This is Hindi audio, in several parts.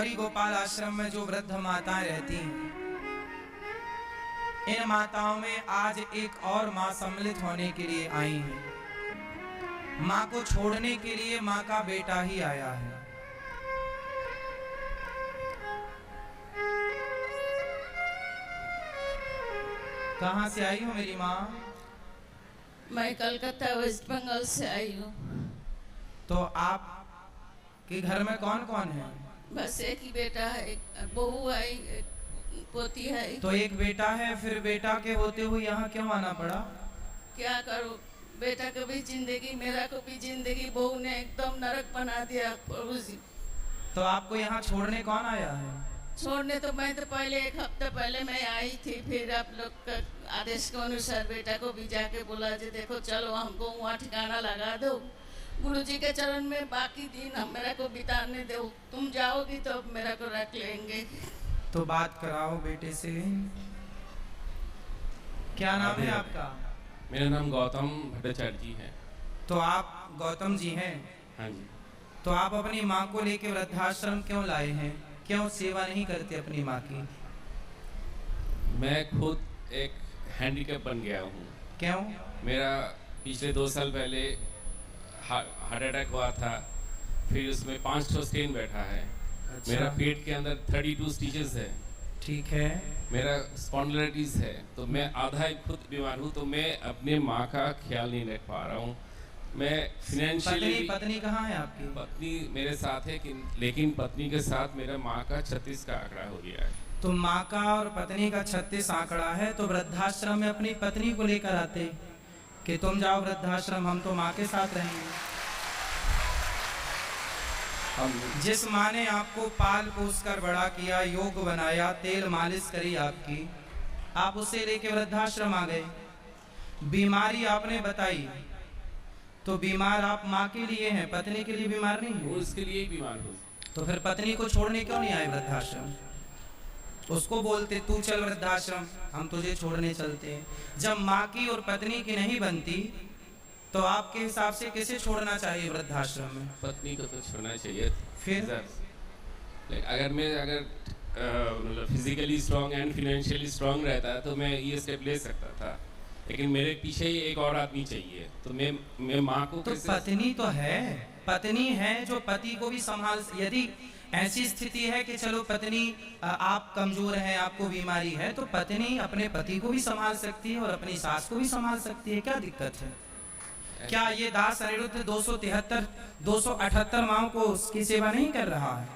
गौरी गोपाल आश्रम में जो वृद्ध माताएं रहती हैं, इन माताओं में आज एक और माँ सम्मिलित होने के लिए आई हैं। माँ को छोड़ने के लिए माँ का बेटा ही आया है। कहाँ से आई हो मेरी माँ? मैं कलकत्ता वेस्ट बंगाल से आई हूँ। तो आप के घर में कौन कौन है? बस एक ही बेटा है, एक बहू है, एक पोती है। तो एक बेटा है, फिर बेटा के होते हुए यहाँ क्यों आना पड़ा? क्या करूँ, बेटा को भी जिंदगी, मेरा को भी जिंदगी बहू ने एकदम नरक बना दिया प्रभु जी। तो आपको यहाँ छोड़ने कौन आया है? छोड़ने तो मैं तो पहले एक हफ्ता पहले मैं आई थी, फिर आप लोग का आदेश के अनुसार बेटा को भी जाके बोला जी देखो चलो हमको वहाँ ठिकाना लगा दो, गुरु जी के चरण में बाकी दिन हम मेरा को बिताने दो, तुम जाओगी तो मेरा को रख लेंगे। तो बात कराओ बेटे से। क्या नाम है आपका? मेरा नाम गौतम भट्टाचार्य जी है। तो आप गौतम जी हैं? हाँ जी। तो आप अपनी माँ को लेकर वृद्धाश्रम क्यों लाए हैं? क्यों सेवा नहीं करते अपनी माँ की? मैं खुद एक हैंडीकैप बन गया हूँ। क्यों? मेरा पिछले 2 साल पहले हार्ट अटैक हुआ था, फिर उसमें 5 स्टेन बैठा है। अच्छा। मेरा पेट के अंदर 32 स्टिचेस है। ठीक है। मेरा स्पॉन्डिलाइटिस है, तो मैं आधा ही खुद बीमार हूँ, तो मैं अपने माँ का ख्याल नहीं रख पा रहा हूँ। मैं फाइनेंशियली पत्नी कहाँ है आपकी? पत्नी मेरे साथ है कि लेकिन पत्नी के साथ मेरा माँ का 36 का आंकड़ा हो गया है। तो माँ का और पत्नी का 36 आंकड़ा है, तो वृद्धाश्रम में अपनी पत्नी को लेकर आते कि तुम जाओ वृद्धाश्रम, हम तो माँ के साथ रहेंगे। जिस माँ ने आपको पाल पोस कर बड़ा किया, योग बनाया, तेल मालिश करी आपकी, आप उसे लेके वृद्धाश्रम आ गए। बीमारी आपने बताई, तो बीमार आप माँ के लिए हैं, पत्नी के लिए बीमार नहीं है। उसके लिए ही बीमार हूँ। तो फिर पत्नी को छोड़ने क्यों नहीं आए वृद्धाश्रम? उसको बोलते तू चल वृद्धाश्रम, हम तुझे छोड़ने चलते हैं। जब माँ की और पत्नी की नहीं बनती, तो आपके हिसाब से किसे छोड़ना चाहिए वृद्धाश्रम में? पत्नी को तो छोड़ना चाहिए। फिर अगर मतलब physically strong and financially strong रहता तो मैं ये स्टेप ले सकता था, लेकिन मेरे पीछे ही एक और आदमी चाहिए। तो मैं माँ को तो पत्नी तो है, पत्नी है जो पति को भी संभाल। यदि ऐसी स्थिति है कि चलो पत्नी आप कमजोर हैं, आपको बीमारी है, तो पत्नी अपने पति को भी संभाल सकती है और अपनी सास को भी संभाल सकती है। क्या दिक्कत है? क्या ये दास अनिरुद्ध 278 माओं को उसकी सेवा नहीं कर रहा है?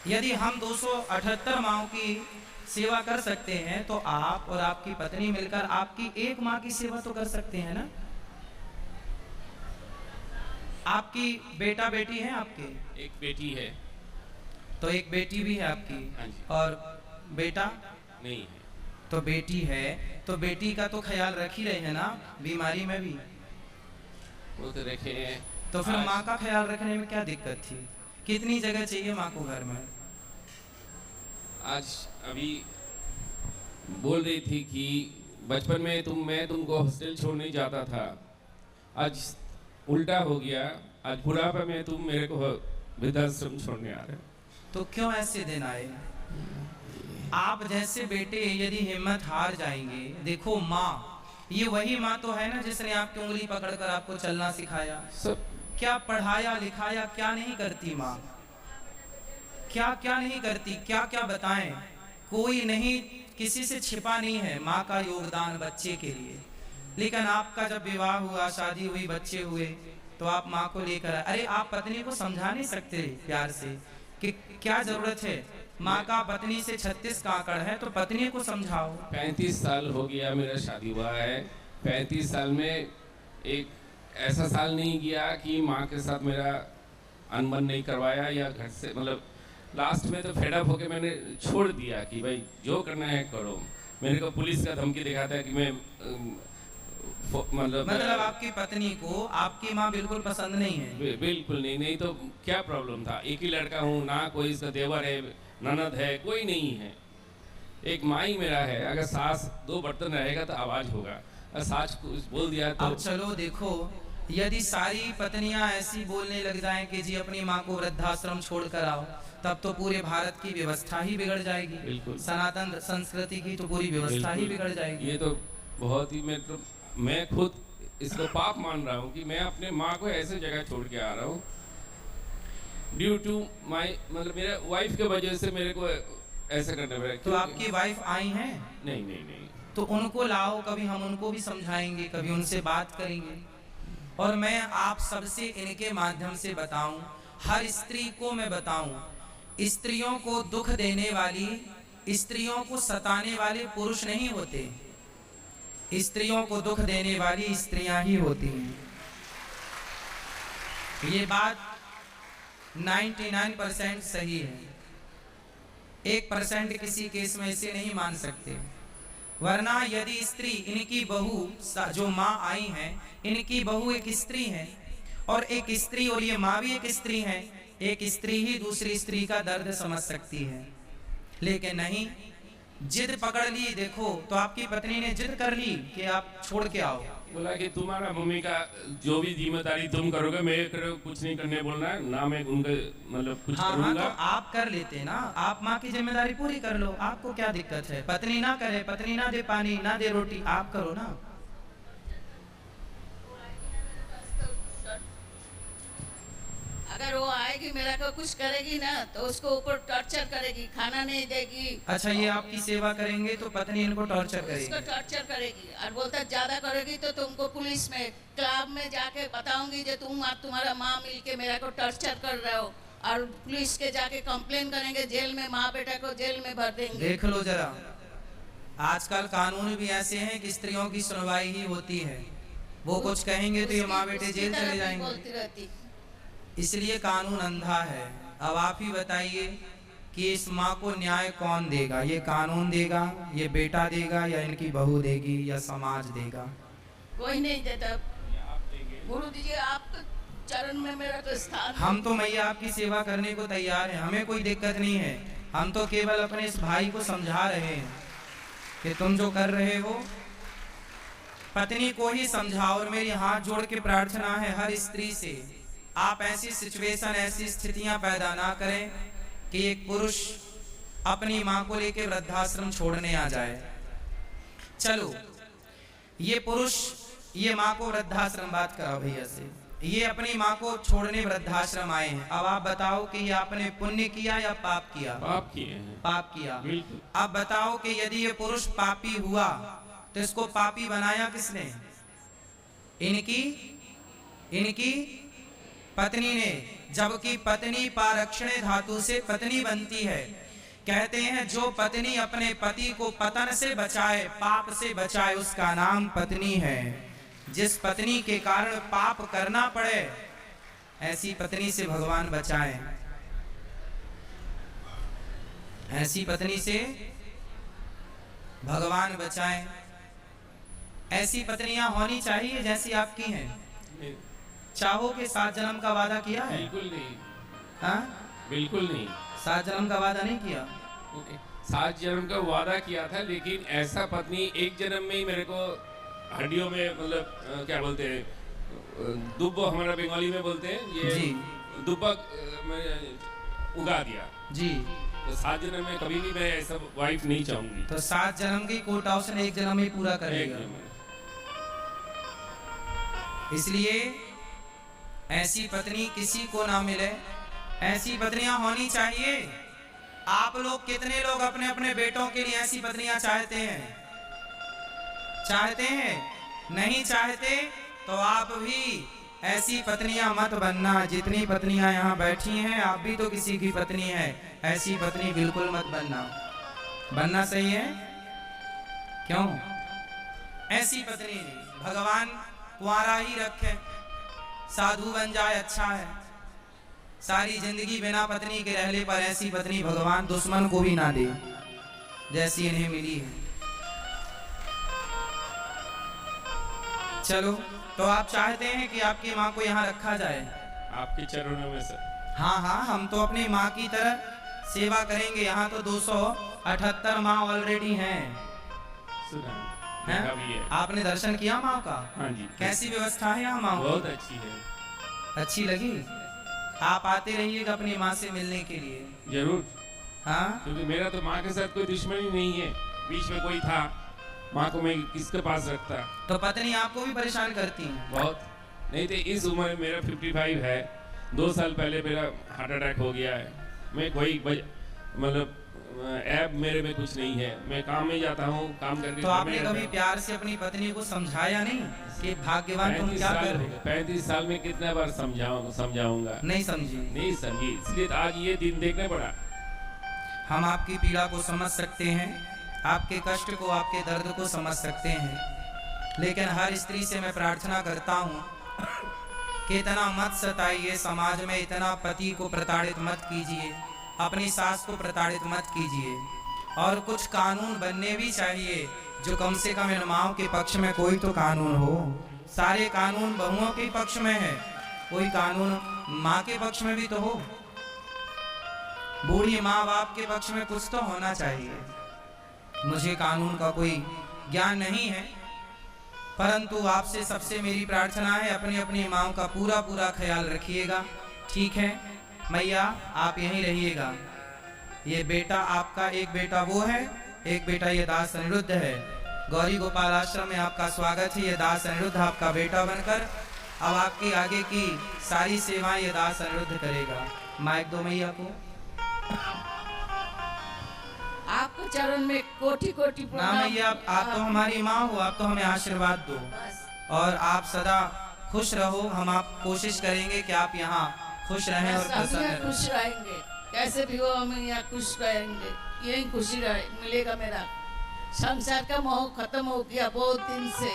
यदि हम 278 माओं की सेवा कर सकते हैं, तो आप और आपकी पत्नी मिलकर आपकी एक माँ की सेवा तो कर सकते हैं ना? आपकी बेटा बेटी है आपके? एक बेटी है। तो एक बेटी भी है आपकी? हाँ जी। और बेटा नहीं है। तो बेटी है, तो बेटी का तो ख्याल रख ही रहे हैं ना बीमारी में भी? वो तो रखे हैं। तो फिर माँ का ख्याल रखने में क्या दिक्कत थी? कितनी जगह चाहिए माँ को घर में? आज अभी बोल रही थी कि बचपन में मैं तुमको हॉस्टल छोड़ने जाता था, आज उल्टा हो गया। आज बुढ़ापे में तुम मेरे को वृद्धाश्रम छोड़ने आ रहे हो। तो क्यों ऐसे दिन आए? आप जैसे बेटे यदि हिम्मत हार जाएंगे, देखो माँ, ये वही माँ तो है ना जिसने आपकी उंगली पकड़कर आपको चलना सिखाया, क्या पढ़ाया लिखाया, क्या नहीं करती माँ? क्या क्या नहीं करती, क्या क्या बताएं? कोई नहीं, किसी से छिपा नहीं है माँ का योगदान बच्चे के लिए। लेकिन आपका जब विवाह हुआ, शादी हुई, बच्चे हुए, तो आप माँ को लेकर आए। अरे आप पत्नी को समझा नहीं सकते प्यार से कि क्या जरूरत है? माँ का पत्नी से 36 का आंकड़ है, तो पत्नी को समझाओ। 35 साल हो गया मेरा शादी हुआ है। 35 साल में एक ऐसा साल नहीं गया कि माँ के साथ मेरा अनबन नहीं करवाया, या घर से मतलब लास्ट में तो फेड अप होके मैंने छोड़ दिया कि भाई जो करना है करो। मेरे को पुलिस का धमकी दिखाता है कि मैं मतलब आपकी पत्नी को आपकी माँ बिल्कुल पसंद नहीं है? बिल्कुल नहीं तो क्या प्रॉब्लम था? एक ही लड़का हूँ ना, कोई इसका देवर है, ननद है, कोई नहीं है। एक माँ ही मेरा है। अगर सास 2 बर्तन रहेगा तो आवाज होगा, अगर सास कुछ बोल दिया तो। अब चलो देखो, यदि सारी पत्नियां ऐसी बोलने लग जाएं कि जी अपनी माँ को वृद्धाश्रम छोड़ कर आओ, तब तो पूरे भारत की व्यवस्था ही बिगड़ जाएगी। बिल्कुल। सनातन संस्कृति की तो पूरी व्यवस्था ही बिल्कुल। बिगड़ जाएगी। ये तो बहुत ही मैं खुद इसको पाप मान रहा हूँ कि मैं अपने माँ को ऐसे जगह छोड़ के आ रहा हूँ ड्यू टू माई, मतलब मेरे वाइफ के वजह से मेरे को ऐसा करना पड़ा। तो आपकी वाइफ आई हैं? नहीं नहीं नहीं। तो उनको लाओ, कभी हम उनको भी समझाएंगे, कभी उनसे बात करेंगे। और मैं आप सबसे इनके माध्यम से बताऊं, हर स्त्री को मैं बताऊं, स्त्रियों को दुख देने वाली, स्त्रियों को सताने वाले पुरुष नहीं होते, स्त्रियों को दुख देने वाली स्त्रियां ही होती हैं। ये बात 99% सही है। 1% किसी केस में इसे नहीं मान सकते। वरना यदि स्त्री, इनकी बहू जो माँ आई हैं, इनकी बहू एक स्त्री है, और एक स्त्री, और ये माँ भी एक स्त्री है, एक स्त्री ही दूसरी स्त्री का दर्द समझ सकती है। लेकिन नहीं, जिद पकड़ ली। देखो, तो आपकी पत्नी ने जिद कर ली कि आप छोड़ के आओ। बोला कि तुम्हारा मम्मी का जो भी जिम्मेदारी तुम करोगे, मैं कुछ नहीं करने बोलना है ना, मैं उनके मतलब कुछ करूंगा। तो आप कर लेते ना, आप माँ की जिम्मेदारी पूरी कर लो, आपको क्या दिक्कत है? पत्नी ना करे, पत्नी ना दे पानी, ना दे रोटी, आप करो ना। अगर वो आएगी मेरा को कुछ करेगी ना, तो उसको ऊपर टॉर्चर करेगी, खाना नहीं देगी। अच्छा, ये आपकी सेवा करेंगे तो पत्नी इनको टॉर्चर करेगी? उसको टॉर्चर करेगी, और बोलता ज्यादा करेगी तो तुमको पुलिस में, क्लब में जाके बताऊंगी जो तुम और तुम्हारा माँ मिलके मेरा को टॉर्चर कर रहे हो, और पुलिस के जाके कंप्लेन करेंगे, जेल में माँ बेटा को जेल में भर देंगे। देख लो जरा, आजकल कानून भी ऐसे हैं कि स्त्रियों की सुनवाई ही होती है। वो कुछ कहेंगे तो ये माँ बेटे जेल चले जाएंगे। बोलती रहती। इसलिए कानून अंधा है। अब आप ही बताइए कि इस माँ को न्याय कौन देगा? ये कानून देगा, ये बेटा देगा, या इनकी बहू देगी, या समाज देगा? कोई नहीं देता। गुरु जी आपके चरण में मेरा तो स्थान। हम तो मैया आपकी सेवा करने को तैयार हैं, हमें कोई दिक्कत नहीं है। हम तो केवल अपने इस भाई को समझा रहे हैं कि तुम जो कर रहे हो, पत्नी को ही समझाओ। और मेरी हाथ जोड़ के प्रार्थना है हर स्त्री से, आप ऐसी सिचुएशन, ऐसी स्थितियां पैदा ना करें कि एक पुरुष अपनी मां को लेकर वृद्धाश्रम छोड़ने आ जाए। चलो, ये पुरुष ये मां को वृद्धाश्रम, बात करो भैया से, ये अपनी मां को छोड़ने वृद्धाश्रम आए हैं। अब आप बताओ कि ये आपने पुण्य किया या पाप किया? पाप किए हैं। पाप किया। बिल्कुल। अब बताओ कि यदि ये पुरुष पापी हुआ तो इसको पापी बनाया किसने? इनकी पत्नी ने। जबकि पत्नी पारक्षणे धातु से पत्नी बनती है। कहते हैं जो पत्नी अपने पति को पतन से बचाए, पाप से बचाए, उसका नाम पत्नी है। जिस पत्नी के कारण पाप करना पड़े, ऐसी पत्नी से भगवान बचाए। ऐसी पत्नी से भगवान बचाए। ऐसी पत्नियां होनी चाहिए जैसी आपकी हैं। चाहो के 7 जन्म का वादा किया है? बिल्कुल नहीं। हाँ, बिल्कुल नहीं। 7 जन्म का वादा नहीं किया? 7 जन्म का वादा किया था, लेकिन ऐसा पत्नी एक जन्म में ही मेरे को हड्डियों में, मतलब क्या बोलते हैं, दुब्बो हमारा बंगाली में बोलते हैं, ये जी, दुब्बा उगा दिया जी। तो 7 जन्म में कभी भी मैं ऐसा वाइफ नहीं चाहूंगी। तो 7 जन्म की कोटा उसने 1 जन्म में पूरा करेगा। इसलिए ऐसी पत्नी किसी को ना मिले। ऐसी पत्नियां होनी चाहिए। आप लोग, कितने लोग अपने अपने बेटों के लिए ऐसी पत्नियां चाहते हैं? चाहते हैं? नहीं चाहते तो आप भी ऐसी पत्नियां मत बनना। जितनी पत्नियां यहाँ बैठी हैं, आप भी तो किसी की पत्नी है। ऐसी पत्नी बिल्कुल मत बनना। बनना सही है? क्यों? ऐसी पत्नी भगवान कुंवारा ही रखे, साधु बन जाए, अच्छा है। सारी जिंदगी बिना पत्नी के रहने पर ऐसी पत्नी भगवान दुश्मन को भी ना दे जैसी इन्हें मिली है। चलो, तो आप चाहते हैं कि आपकी माँ को यहाँ रखा जाए? आपके चरणों में सर। हाँ हाँ, हम तो अपनी माँ की तरह सेवा करेंगे। यहाँ तो 278 माँ ऑलरेडी हैं। सुना हैं? देखा भी है। आपने दर्शन किया माँ का? हाँ जी। कैसी व्यवस्था है यहाँ माँ? बहुत अच्छी है। अच्छी लगी? आप आते रहिएगा अपनी माँ से मिलने के लिए। जरूर, हाँ, क्योंकि मेरा तो माँ के साथ कोई दुश्मनी नहीं है। बीच में कोई था, माँ को मैं किसके पास रखता। तो पत्नी आपको भी परेशान करती है? बहुत नहीं तो इस उम्र में मेरा 55 है। 2 साल पहले मेरा हार्ट अटैक हो गया है। मैं कोई मतलब ऐप मेरे में कुछ नहीं है। मैं काम में जाता हूँ, काम करके। तो आपने कभी प्यार से अपनी पत्नी को समझाया नहीं कि भाग्यवान तुम क्या कर रहे हो? 35 साल में कितने बार समझाऊंगा? नहीं समझी। नहीं समझी, इसलिए तो आज ये दिन देखने पड़ा। हम आपकी पीड़ा को समझ सकते हैं, आपके कष्ट को, आपके दर्द को समझ सकते हैं, लेकिन हर स्त्री से मैं प्रार्थना करता हूँ कि इतना मत सताइए, समाज में इतना पति को प्रताड़ित मत कीजिए, अपनी सास को प्रताड़ित मत कीजिए। और कुछ कानून बनने भी चाहिए जो कम से कम इन माओं के पक्ष में कोई तो कानून हो। सारे कानून बहुओं के पक्ष में है, कोई कानून माँ के पक्ष में भी तो हो। बूढ़ी माँ बाप के पक्ष में कुछ तो होना चाहिए। मुझे कानून का कोई ज्ञान नहीं है, परंतु आपसे सबसे मेरी प्रार्थना है, अपनी अपनी माँ का पूरा पूरा ख्याल रखिएगा। ठीक है मैया, आप यहीं रहिएगा। ये बेटा आपका, एक बेटा वो है, एक बेटा ये दास अनिरुद्ध है। गौरी गोपाल आश्रम में आपका स्वागत है। ये दास अनिरुद्ध आपका बेटा बनकर अब आपकी आगे की सारी सेवाएं ये दास अनिरुद्ध करेगा। माइक दो मैया को। आपको चरण में कोटि कोटि ना प्रणाम। मैया, आप तो हमारी माँ हो, आप तो हमें आशीर्वाद दो और आप सदा खुश रहो। हम आप कोशिश करेंगे कि आप यहाँ खुश रहें और बस हम प्रसन्न यहाँ रहें। खुश रहेंगे, कैसे भी हो हम यहाँ खुश रहेंगे। यही खुशी मिलेगा। मेरा संसार का मोह खत्म हो गया बहुत दिन से।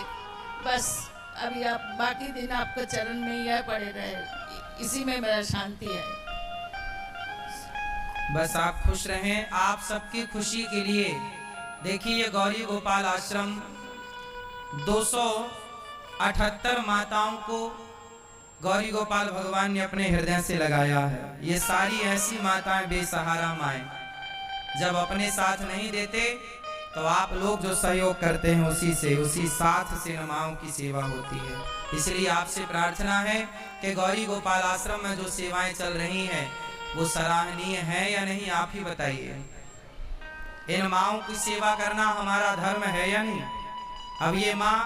बस अभी आप बाकी दिन आपके चरण में यह पड़े रहे, इसी में मेरा शांति है। बस आप खुश रहें। आप सबकी खुशी के लिए देखिए, गौरी गोपाल आश्रम 278 माताओं को गौरी गोपाल भगवान ने अपने हृदय से लगाया है। ये सारी ऐसी माताएं बेसहारा माएं, जब अपने साथ नहीं देते तो आप लोग जो सहयोग करते हैं उसी साथ से माओं की सेवा होती है। इसलिए आपसे प्रार्थना है कि गौरी गोपाल आश्रम में जो सेवाएं चल रही हैं वो सराहनीय है या नहीं, आप ही बताइए। इन माओं की सेवा करना हमारा धर्म है या नहीं? अब ये माँ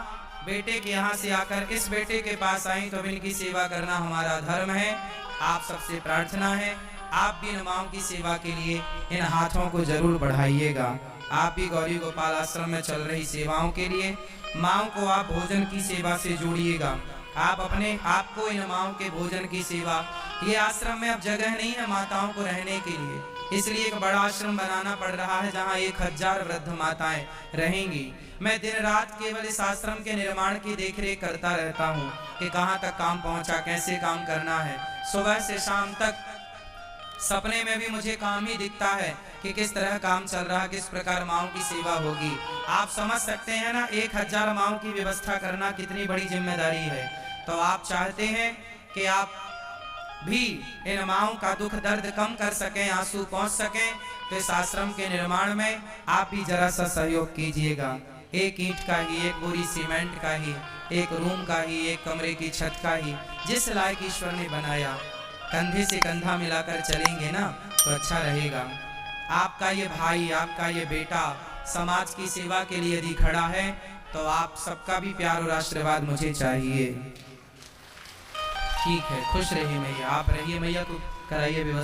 बेटे के यहाँ से आकर इस बेटे के पास आई, तो अब इनकी सेवा करना हमारा धर्म है। आप सबसे प्रार्थना है, आप भी इन माओं की सेवा के लिए इन हाथों को जरूर बढ़ाइएगा। आप भी गौरी गोपाल आश्रम में चल रही सेवाओं के लिए माओं को आप भोजन की सेवा से जोड़िएगा। आप अपने आप को इन माओं के भोजन की सेवा, ये आश्रम में अब जगह नहीं है माताओं को रहने के लिए, इसलिए एक बड़ा आश्रम बनाना पड़ रहा है जहाँ 1000 वृद्ध माताएं रहेंगी। मैं दिन रात केवल इस आश्रम के निर्माण की देखरेख करता रहता हूँ कि कहाँ तक काम पहुँचा, कैसे काम करना है। सुबह से शाम तक सपने में भी मुझे काम ही दिखता है कि किस तरह काम चल रहा, किस प्रकार माओं की सेवा होगी। आप समझ सकते हैं ना, 1000 माओं की व्यवस्था करना कितनी बड़ी जिम्मेदारी है। तो आप चाहते हैं कि आप भी इन माओं का दुख दर्द कम कर सकें, आंसू पहुंच सकें, तो इस आश्रम के निर्माण में आप भी जरा सा सहयोग कीजिएगा। एक ईंट का ही, एक बोरी सीमेंट का ही, एक रूम का ही, एक कमरे की छत का ही, जिस लायक ईश्वर ने बनाया, कंधे से कंधा मिलाकर चलेंगे ना तो अच्छा रहेगा। आपका ये भाई, आपका ये बेटा समाज की सेवा के लिए यदि खड़ा है तो आप सबका भी प्यार और आशीर्वाद मुझे चाहिए। ठीक है, खुश रहिए मैया, आप रहिए मैया, तो कराइए व्यवस्था।